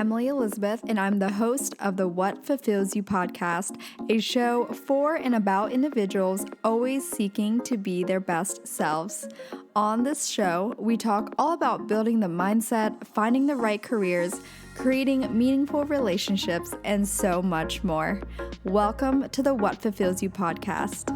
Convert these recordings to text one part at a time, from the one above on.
Emily Elizabeth, and I'm the host of the What Fulfills You podcast, a show for and about individuals always seeking to be their best selves. On this show, we talk all about building the mindset, finding the right careers, creating meaningful relationships, and so much more. Welcome to the What Fulfills You podcast.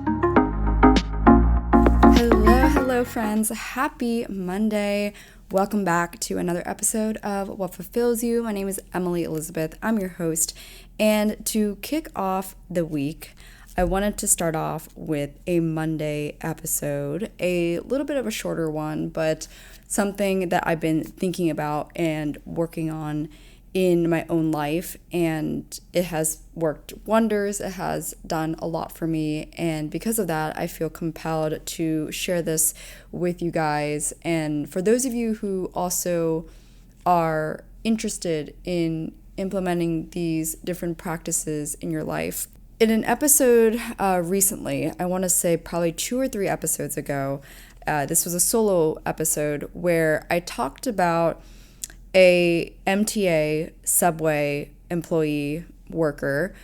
Hello, friends. Happy Monday. Welcome back to another episode of What Fulfills You. My name is Emily Elizabeth. I'm your host. And to kick off the week, I wanted to start off with a Monday episode, a little bit of a shorter one, but something that I've been thinking about and working on in my own life, and it has worked wonders. It has done a lot for me, and because of that, I feel compelled to share this with you guys. And for those of you who also are interested in implementing these different practices in your life, in an episode recently, I want to say probably 2 or 3 episodes ago, this was a solo episode where I talked about a MTA subway employee worker,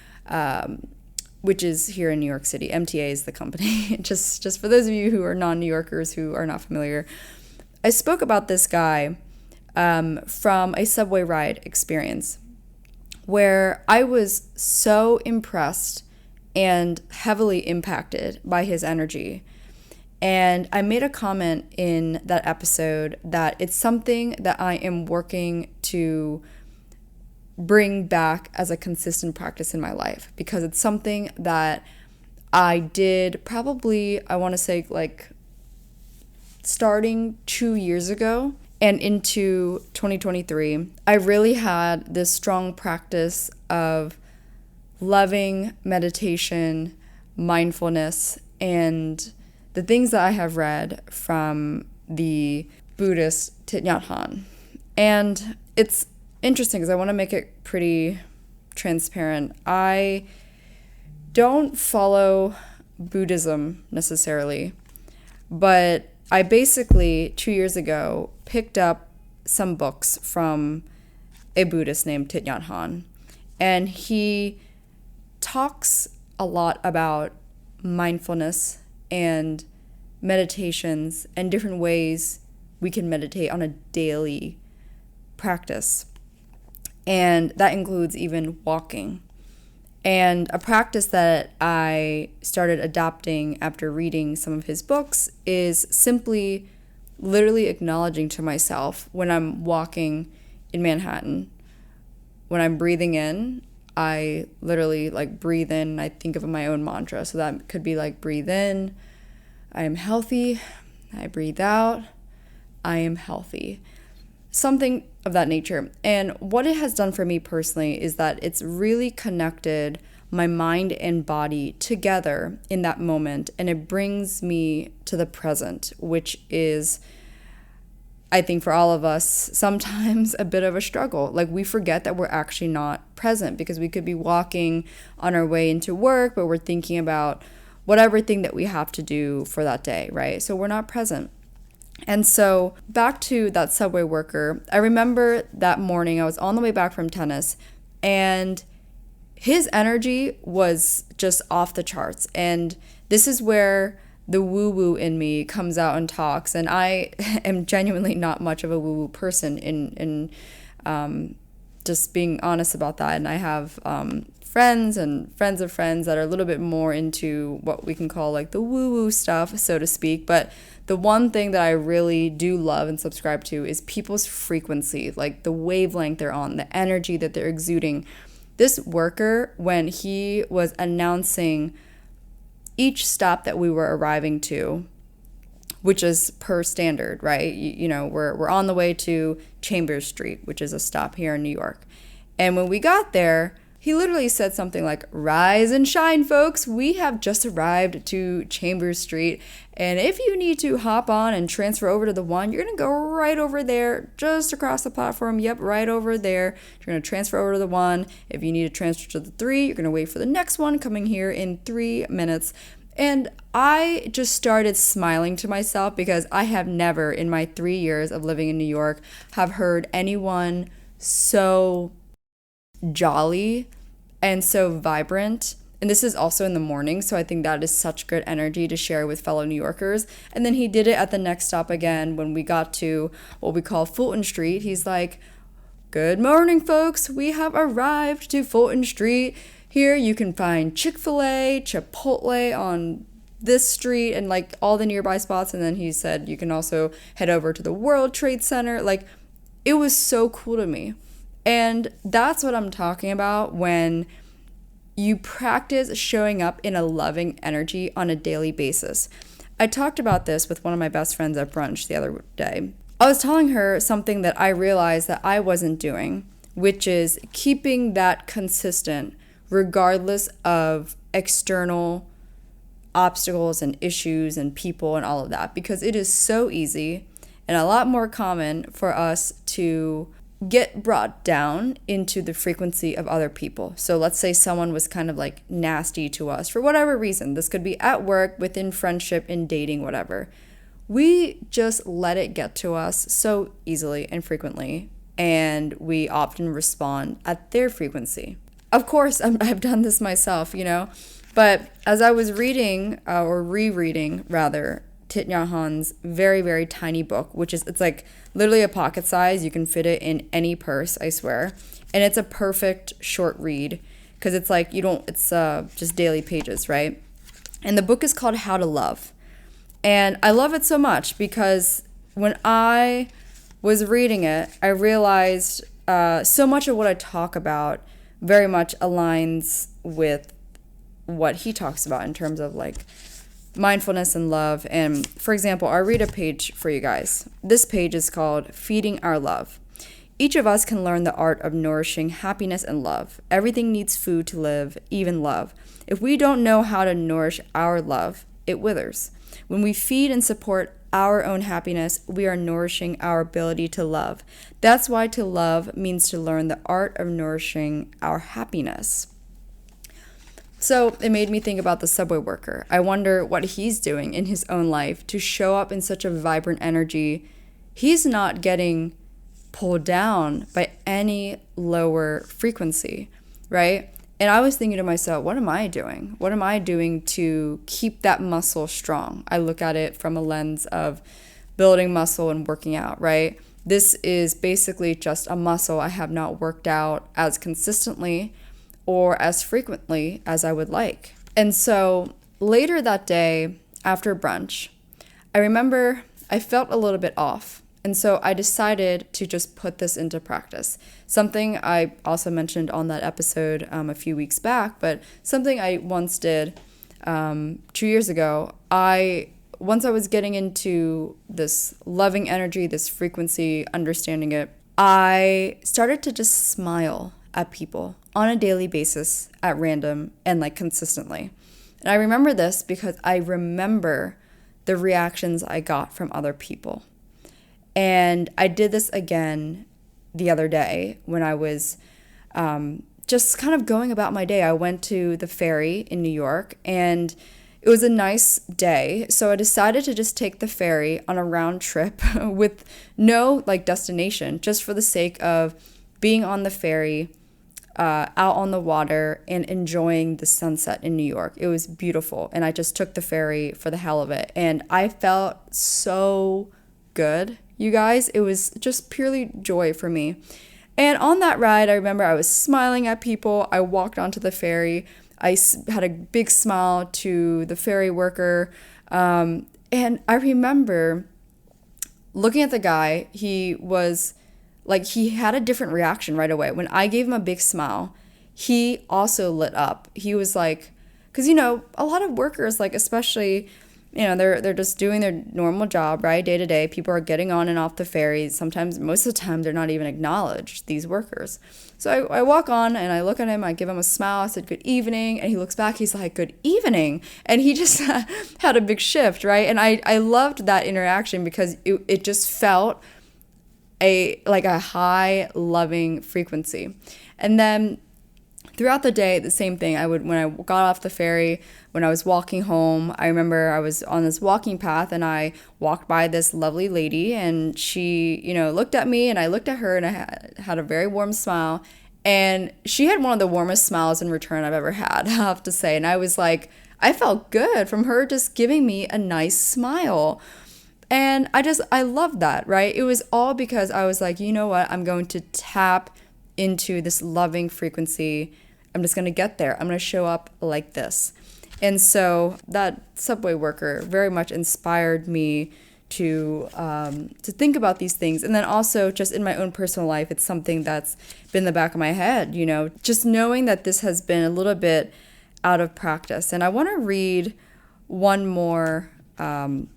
which is here in New York City. MTA is the company. just for those of you who are non-New Yorkers who are not familiar, I spoke about this guy from a subway ride experience where I was so impressed and heavily impacted by his energy. And I made a comment in that episode that it's something that I am working to bring back as a consistent practice in my life, because it's something that I did probably, I want to say like starting 2 years ago and into 2023. I really had this strong practice of loving meditation, mindfulness, and the things that I have read from the Buddhist Thich Nhat Hanh. And it's interesting because I want to make it pretty transparent. I don't follow Buddhism necessarily, but I basically 2 years ago picked up some books from a Buddhist named Thich Nhat Hanh. And he talks a lot about mindfulness and meditations and different ways we can meditate on a daily practice. And that includes even walking. And a practice that I started adopting after reading some of his books is simply literally acknowledging to myself when I'm walking in Manhattan, when I'm breathing in, I literally breathe in, I think of my own mantra. So that could be breathe in, I am healthy. I breathe out, I am healthy. Something of that nature. And what it has done for me personally is that it's really connected my mind and body together in that moment. And it brings me to the present, which is, I think for all of us, sometimes a bit of a struggle. We forget that we're actually not present because we could be walking on our way into work, but we're thinking about whatever thing that we have to do for that day, right? So we're not present. And so back to that subway worker, I remember that morning I was on the way back from tennis and his energy was just off the charts. And this is where the woo-woo in me comes out and talks. And I am genuinely not much of a woo-woo person in just being honest about that. And I have friends and friends of friends that are a little bit more into what we can call the woo-woo stuff, so to speak. But the one thing that I really do love and subscribe to is people's frequency, the wavelength they're on, the energy that they're exuding. This worker, when he was announcing each stop that we were arriving to, which is per standard, right? We're on the way to Chambers Street, which is a stop here in New York. And when we got there, he literally said something like, "Rise and shine, folks. We have just arrived to Chambers Street. And if you need to hop on and transfer over to the 1, you're going to go right over there, just across the platform. Yep, right over there. You're going to transfer over to the 1. If you need to transfer to the 3, you're going to wait for the next one coming here in 3 minutes." And I just started smiling to myself because I have never in my 3 years of living in New York have heard anyone so jolly and so vibrant. And this is also in the morning, so I think that is such good energy to share with fellow New Yorkers. And then he did it at the next stop again when we got to what we call Fulton Street. He's like, "Good morning, folks. We have arrived to Fulton Street. Here you can find Chick-fil-A, Chipotle on this street and like all the nearby spots." And then he said you can also head over to the World Trade Center. Like, it was so cool to me. And that's what I'm talking about when you practice showing up in a loving energy on a daily basis. I talked about this with one of my best friends at brunch the other day. I was telling her something that I realized that I wasn't doing, which is keeping that consistent regardless of external obstacles and issues and people and all of that, because it is so easy and a lot more common for us to get brought down into the frequency of other people. So let's say someone was kind of like nasty to us for whatever reason. This could be at work, within friendship, in dating, whatever. We just let it get to us so easily and frequently, and we often respond at their frequency. Of course, I've done this myself, but as I was reading, or rereading rather, Thich Nhat Hanh's very, very tiny book, it's like literally a pocket size. You can fit it in any purse, I swear. And it's a perfect short read because it's like it's just daily pages, right? And the book is called How to Love. And I love it so much because when I was reading it, I realized so much of what I talk about very much aligns with what he talks about in terms of like mindfulness and love. And for example, I'll read a page for you guys. This page is called Feeding Our Love. Each of us can learn the art of nourishing happiness and love. Everything needs food to live, even love. If we don't know how to nourish our love, it withers. When we feed and support our own happiness, we are nourishing our ability to love. That's why to love means to learn the art of nourishing our happiness. So it made me think about the subway worker. I wonder what he's doing in his own life to show up in such a vibrant energy. He's not getting pulled down by any lower frequency, right? And I was thinking to myself, what am I doing? What am I doing to keep that muscle strong? I look at it from a lens of building muscle and working out, right? This is basically just a muscle I have not worked out as consistently or as frequently as I would like. And so later that day, after brunch, I remember I felt a little bit off. And so I decided to just put this into practice. Something I also mentioned on that episode a few weeks back, but something I once did 2 years ago. Once I was getting into this loving energy, this frequency, understanding it, I started to just smile at people on a daily basis at random and like consistently. And I remember this because I remember the reactions I got from other people. And I did this again the other day when I was just kind of going about my day. I went to the ferry in New York and it was a nice day. So I decided to just take the ferry on a round trip with no like destination, just for the sake of being on the ferry, out on the water and enjoying the sunset in New York. It was beautiful. And I just took the ferry for the hell of it. And I felt so good, you guys. It was just purely joy for me. And on that ride, I remember I was smiling at people. I walked onto the ferry. I had a big smile to the ferry worker. And I remember looking at the guy. He was like, he had a different reaction right away. When I gave him a big smile, he also lit up. He was like, because, a lot of workers, like, especially, they're just doing their normal job, right? Day to day. People are getting on and off the ferry. Sometimes, most of the time, they're not even acknowledged, these workers. So I walk on and I look at him. I give him a smile. I said, "Good evening." And he looks back. He's like, "Good evening." And he just had a big shift, right? And I loved that interaction because it just felt a high loving frequency. And then throughout the day, the same thing. When I got off the ferry, when I was walking home, I remember I was on this walking path and I walked by this lovely lady and she, looked at me and I looked at her and I had a very warm smile. And she had one of the warmest smiles in return I've ever had, I have to say. And I was like, I felt good from her just giving me a nice smile. And I loved that, right? It was all because I was like, you know what? I'm going to tap into this loving frequency. I'm just going to get there. I'm going to show up like this. And so that subway worker very much inspired me to think about these things. And then also just in my own personal life, it's something that's been in the back of my head, just knowing that this has been a little bit out of practice. And I want to read one more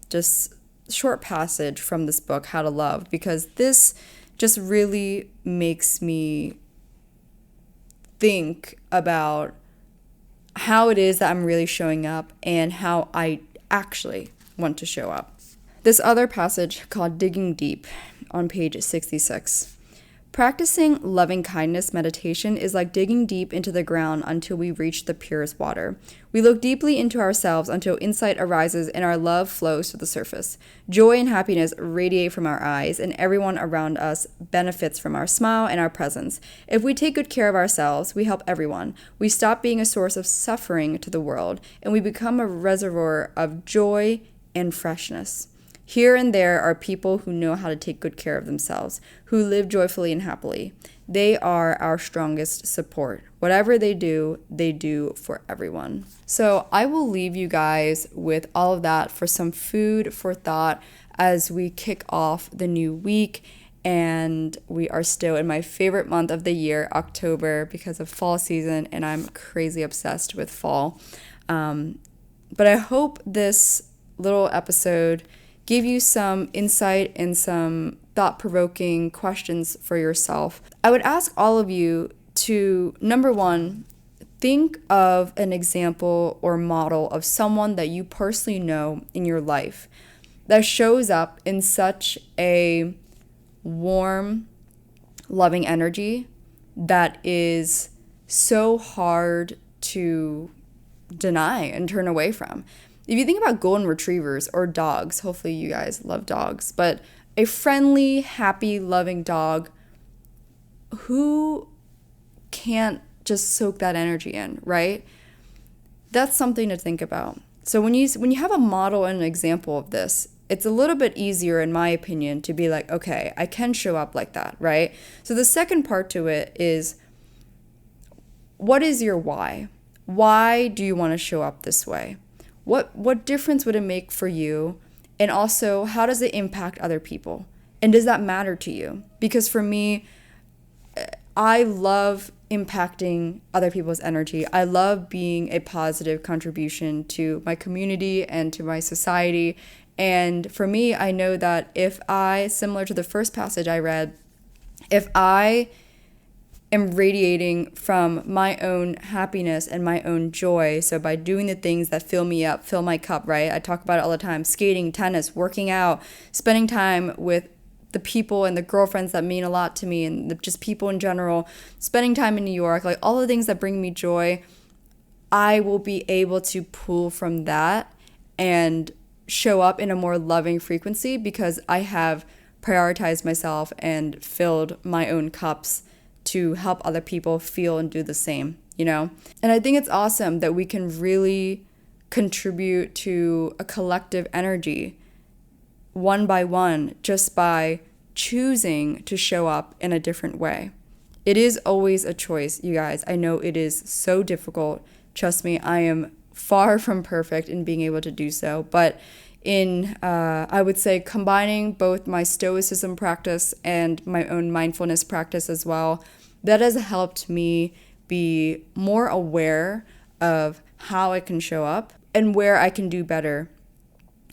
just short passage from this book, How to Love, because this just really makes me think about how it is that I'm really showing up and how I actually want to show up. This other passage called Digging Deep on page 66. Practicing loving kindness meditation is like digging deep into the ground until we reach the purest water. We look deeply into ourselves until insight arises and our love flows to the surface. Joy and happiness radiate from our eyes, and everyone around us benefits from our smile and our presence. If we take good care of ourselves, we help everyone. We stop being a source of suffering to the world, and we become a reservoir of joy and freshness. Here and there are people who know how to take good care of themselves, who live joyfully and happily. They are our strongest support. Whatever they do for everyone. So I will leave you guys with all of that for some food for thought as we kick off the new week. And we are still in my favorite month of the year, October, because of fall season, and I'm crazy obsessed with fall. But I hope this little episode give you some insight and some thought-provoking questions for yourself. I would ask all of you to, number one, think of an example or model of someone that you personally know in your life that shows up in such a warm, loving energy that is so hard to deny and turn away from. If you think about golden retrievers or dogs, hopefully you guys love dogs, but a friendly, happy, loving dog, who can't just soak that energy in, right? That's something to think about. So when you have a model and an example of this, it's a little bit easier, in my opinion, to be like, okay, I can show up like that, right? So the second part to it is, what is your why? Why do you want to show up this way? What difference would it make for you? And also, how does it impact other people? And does that matter to you? Because for me, I love impacting other people's energy. I love being a positive contribution to my community and to my society. And for me, I know that if I, similar to the first passage I read, if I am radiating from my own happiness and my own joy, so by doing the things that fill me up, fill my cup, right? I talk about it all the time: skating, tennis, working out, spending time with the people and the girlfriends that mean a lot to me, and just people in general, spending time in New York, like all the things that bring me joy. I will be able to pull from that and show up in a more loving frequency because I have prioritized myself and filled my own cups to help other people feel and do the same, And I think it's awesome that we can really contribute to a collective energy one by one just by choosing to show up in a different way. It is always a choice, you guys. I know it is so difficult. Trust me, I am far from perfect in being able to do so, but I would say combining both my stoicism practice and my own mindfulness practice as well, that has helped me be more aware of how I can show up and where I can do better.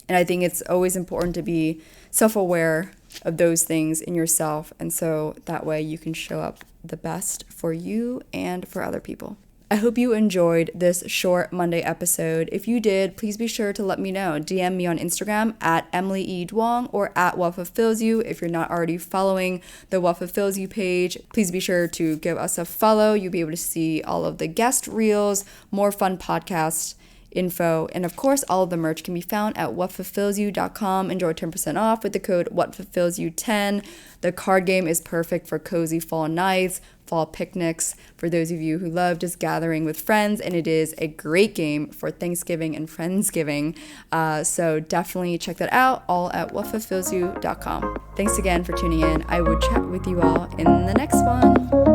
And I think it's always important to be self-aware of those things in yourself, and so that way you can show up the best for you and for other people. I hope you enjoyed this short Monday episode. If you did, please be sure to let me know. DM me on Instagram at Emily E. Duong or at What Fulfills You. If you're not already following the What Fulfills You page, please be sure to give us a follow. You'll be able to see all of the guest reels, more fun podcasts, info. And of course, all of the merch can be found at whatfulfillsyou.com. Enjoy 10% off with the code whatfulfillsyou10. The card game is perfect for cozy fall nights, fall picnics, for those of you who love just gathering with friends, and it is a great game for Thanksgiving and Friendsgiving. So definitely check that out, all at whatfulfillsyou.com. Thanks again for tuning in. I will chat with you all in the next one.